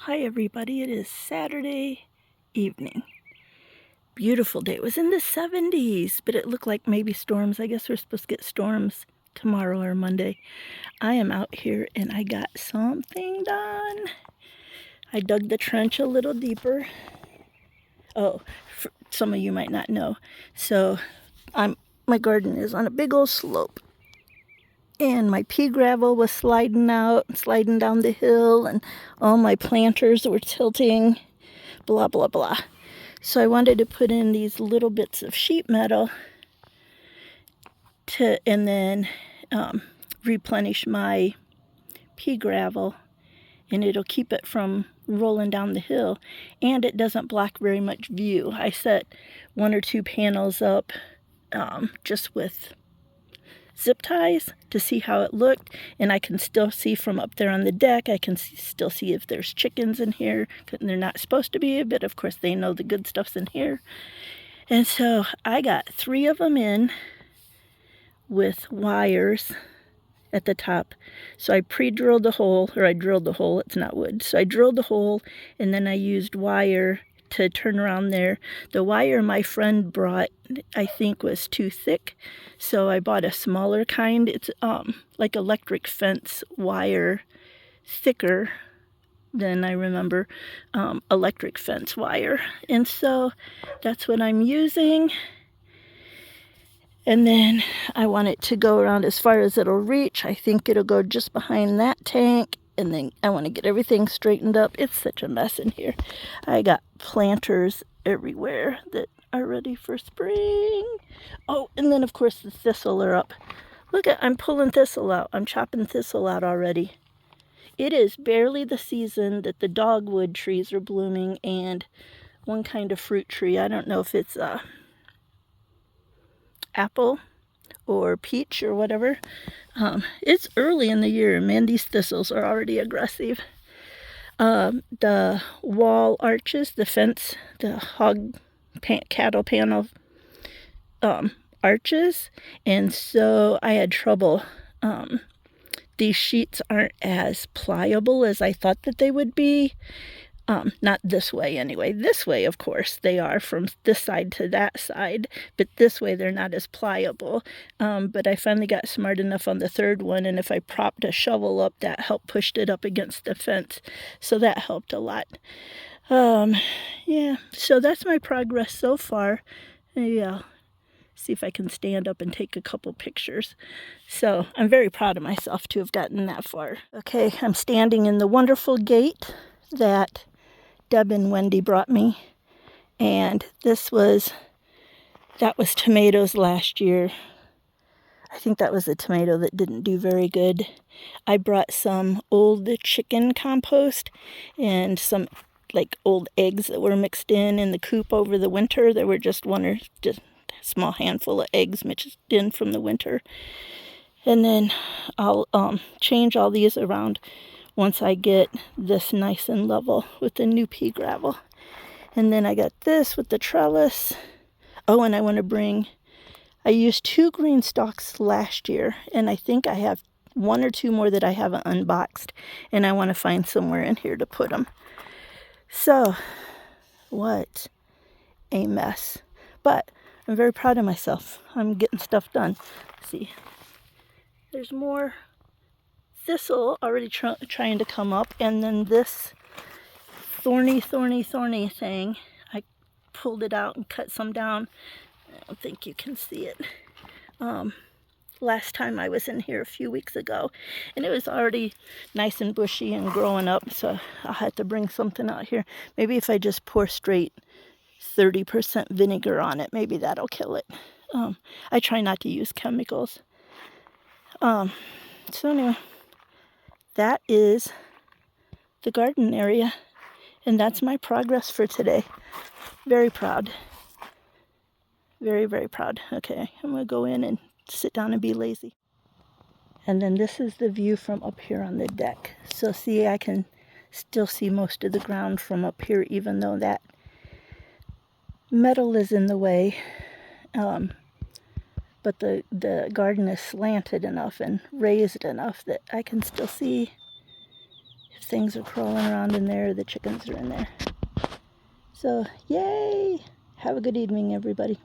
Hi everybody, it is Saturday evening. Beautiful day. It was in the 70s, but it looked like maybe storms. I guess we're supposed to get storms tomorrow or Monday. I am out here and I got something done. I dug the trench a little deeper. Oh, some of you might not know. So my garden is on a big old slope. And my pea gravel was sliding down the hill, and all my planters were tilting, blah, blah, blah. So I wanted to put in these little bits of sheet metal and then replenish my pea gravel, and it'll keep it from rolling down the hill, and it doesn't block very much view. I set 1 or 2 panels up just with zip ties to see how it looked, and I can still see from up there on the deck. I can still see if there's chickens in here. They're not supposed to be, but of course they know the good stuff's in here. And so I got 3 of them in with wires at the top. So I pre-drilled the hole, or I drilled the hole, it's not wood. So I drilled the hole, and then I used wire to turn around there. The wire my friend brought, I think, was too thick, so I bought a smaller kind. It's like electric fence wire, thicker than I remember electric fence wire. And so that's what I'm using. And then I want it to go around as far as it'll reach. I think it'll go just behind that tank. And then I want to get everything straightened up. It's such a mess in here. I got planters everywhere that are ready for spring. Oh, and then of course the thistle are up. Look, I'm pulling thistle out. I'm chopping thistle out already. It is barely the season that the dogwood trees are blooming and one kind of fruit tree. I don't know if it's apple or peach or whatever. It's early in the year. Man, these thistles are already aggressive. The wall arches, the fence, the cattle panel arches, and so I had trouble. These sheets aren't as pliable as I thought that they would be. Not this way anyway. This way, of course, they are from this side to that side, but this way they're not as pliable. But I finally got smart enough on the third one, and if I propped a shovel up, that helped pushed it up against the fence. So that helped a lot. Yeah, so that's my progress so far. Yeah. See if I can stand up and take a couple pictures. So I'm very proud of myself to have gotten that far. Okay, I'm standing in the wonderful gate that Deb and Wendy brought me, and that was tomatoes last year. I think that was a tomato that didn't do very good. I brought some old chicken compost and some like old eggs that were mixed in the coop over the winter. There were just a small handful of eggs mixed in from the winter. And then I'll change all these around once I get this nice and level with the new pea gravel. And then I got this with the trellis. Oh, and I used 2 green stalks last year, and I think I have 1 or 2 more that I haven't unboxed, and I want to find somewhere in here to put them. So, what a mess. But I'm very proud of myself. I'm getting stuff done. Let's see, there's more thistle already trying to come up, and then this thorny thing, I pulled it out and cut some down. I don't think you can see it. Last time I was in here a few weeks ago, and it was already nice and bushy and growing up, so I'll have to bring something out here. Maybe if I just pour straight 30% vinegar on it, maybe that'll kill it. I try not to use chemicals. So anyway, that is the garden area, and that's my progress for today. Very proud. Very, very proud. Okay, I'm going to go in and sit down and be lazy. And then this is the view from up here on the deck. So see, I can still see most of the ground from up here, even though that metal is in the way. But the garden is slanted enough and raised enough that I can still see things are crawling around in there. The chickens are in there. So, yay! Have a good evening, everybody.